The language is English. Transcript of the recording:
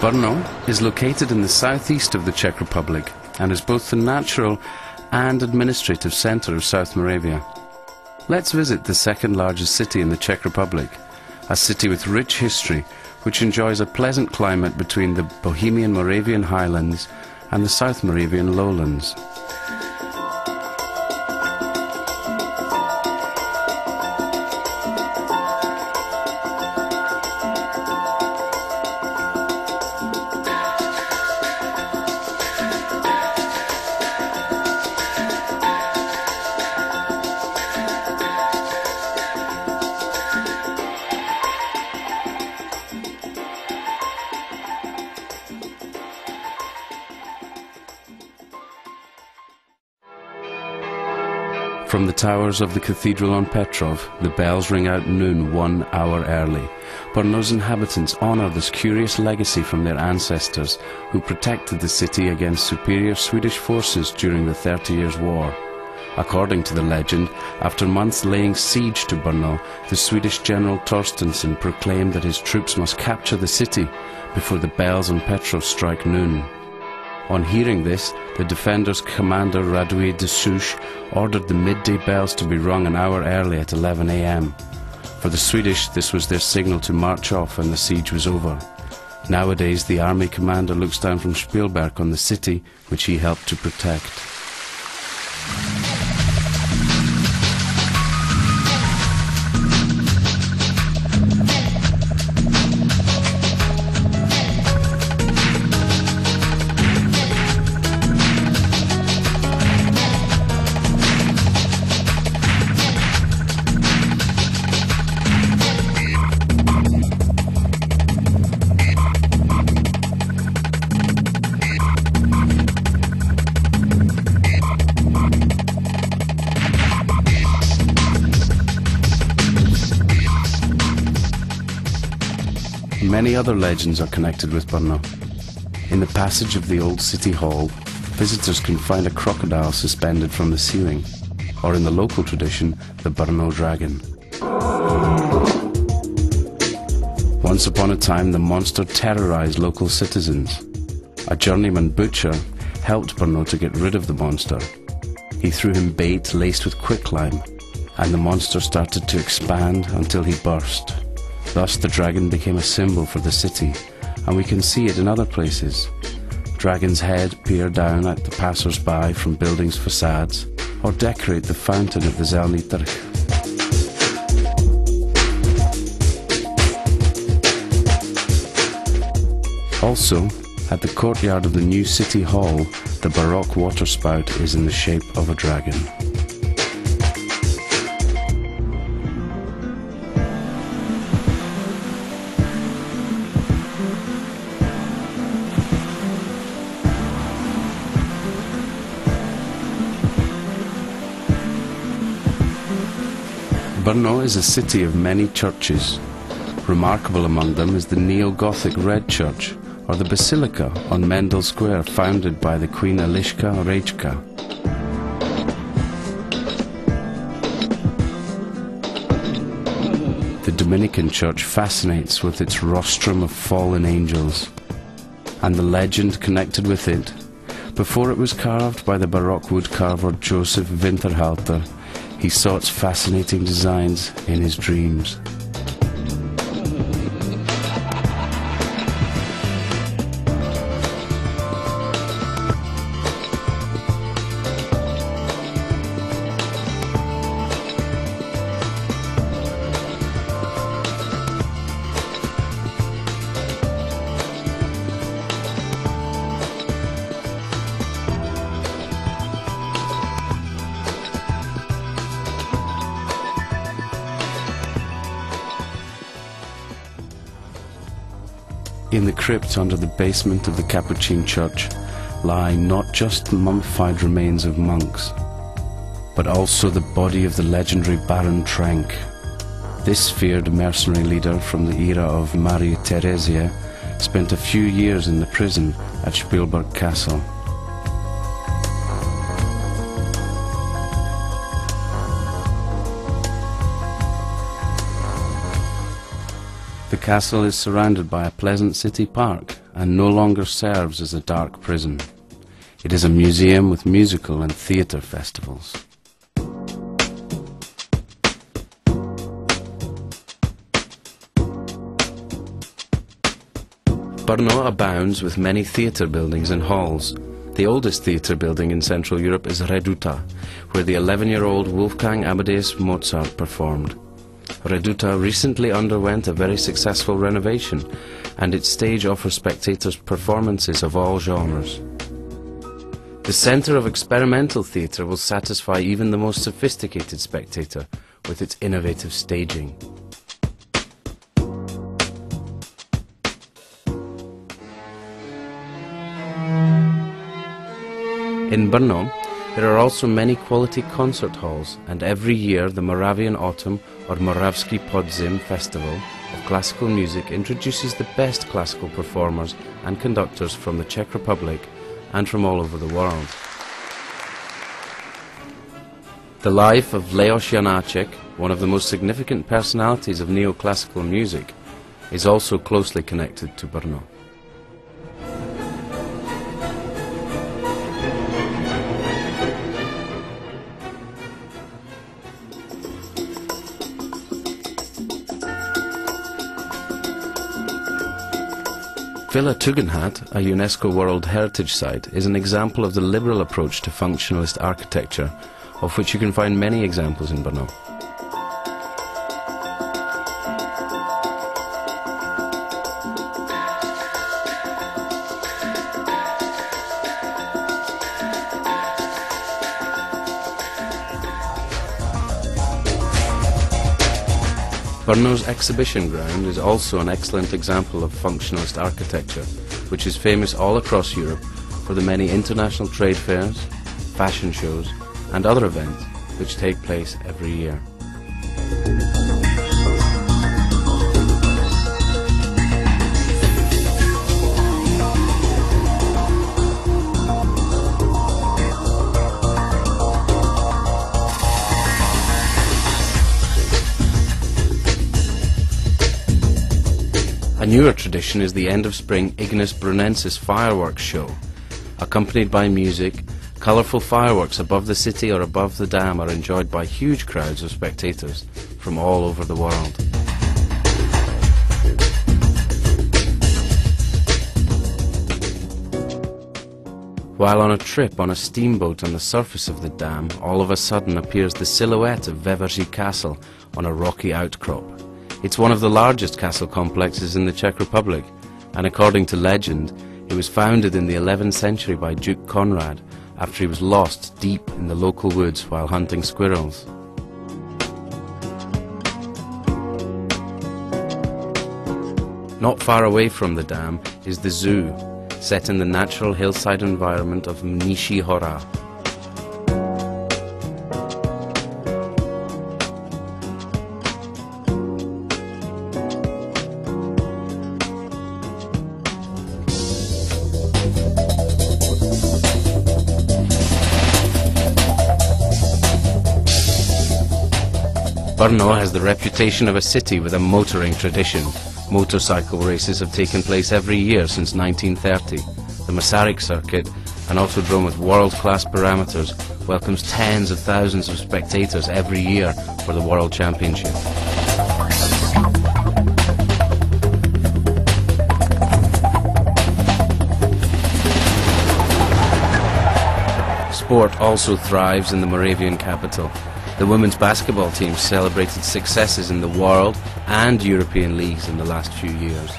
Brno is located in the southeast of the Czech Republic and is both the natural and administrative centre of South Moravia. Let's visit the second largest city in the Czech Republic, a city with rich history which enjoys a pleasant climate between the Bohemian Moravian highlands and the South Moravian lowlands. From the towers of the cathedral on Petrov, the bells ring out noon 1 hour early. Brno's inhabitants honour this curious legacy from their ancestors who protected the city against superior Swedish forces during the 30 Years' War. According to the legend, after months laying siege to Brno, the Swedish general Torstensson proclaimed that his troops must capture the city before the bells on Petrov strike noon. On hearing this, the defenders' commander Radovid de Souche ordered the midday bells to be rung an hour early at 11 a.m. For the Swedish, this was their signal to march off when the siege was over. Nowadays, the army commander looks down from Spielberg on the city which he helped to protect. Many other legends are connected with Brno. In the passage of the old city hall, visitors can find a crocodile suspended from the ceiling, or in the local tradition, the Brno dragon. Once upon a time, the monster terrorized local citizens. A journeyman butcher helped Brno to get rid of the monster. He threw him bait laced with quicklime, and the monster started to expand until he burst. Thus the dragon became a symbol for the city, and we can see it in other places. Dragons' head peer down at the passers-by from buildings' facades, or decorate the fountain of the Zelný trh. Also, at the courtyard of the new city hall, the Baroque waterspout is in the shape of a dragon. Brno is a city of many churches. Remarkable among them is the neo-Gothic Red Church, or the Basilica on Mendel Square, founded by the Queen Eliška Rejčka. The Dominican church fascinates with its rostrum of fallen angels, and the legend connected with it. Before it was carved by the Baroque woodcarver Joseph Winterhalter, he saw its fascinating designs in his dreams. In the crypt under the basement of the Capuchin church lie not just the mummified remains of monks, but also the body of the legendary Baron Trenck. This feared mercenary leader from the era of Maria Theresia spent a few years in the prison at Spielberg Castle. The castle is surrounded by a pleasant city park and no longer serves as a dark prison. It is a museum with musical and theatre festivals. Brno abounds with many theatre buildings and halls. The oldest theatre building in Central Europe is Reduta, where the 11-year-old Wolfgang Amadeus Mozart performed. Reduta recently underwent a very successful renovation, and its stage offers spectators performances of all genres. The centre of experimental theatre will satisfy even the most sophisticated spectator with its innovative staging. In Brno, there are also many quality concert halls, and every year the Moravian Autumn or Moravsky Podzim Festival of classical music introduces the best classical performers and conductors from the Czech Republic and from all over the world. The life of Leos Janáček, one of the most significant personalities of neoclassical music, is also closely connected to Brno. Villa Tugendhat, a UNESCO World Heritage Site, is an example of the liberal approach to functionalist architecture, of which you can find many examples in Brno. Brno's exhibition ground is also an excellent example of functionalist architecture, which is famous all across Europe for the many international trade fairs, fashion shows and other events which take place every year. A newer tradition is the end-of-spring Ignis Brunensis fireworks show. Accompanied by music, colourful fireworks above the city or above the dam are enjoyed by huge crowds of spectators from all over the world. While on a trip on a steamboat on the surface of the dam, all of a sudden appears the silhouette of Spielberg Castle on a rocky outcrop. It's one of the largest castle complexes in the Czech Republic, and according to legend, it was founded in the 11th century by Duke Conrad after he was lost deep in the local woods while hunting squirrels. Not far away from the dam is the zoo, set in the natural hillside environment of Mniší Hora. Brno has the reputation of a city with a motoring tradition. Motorcycle races have taken place every year since 1930. The Masaryk circuit, an autodrome with world-class parameters, welcomes tens of thousands of spectators every year for the World Championship. Sport also thrives in the Moravian capital. The women's basketball team celebrated successes in the World and European leagues in the last few years.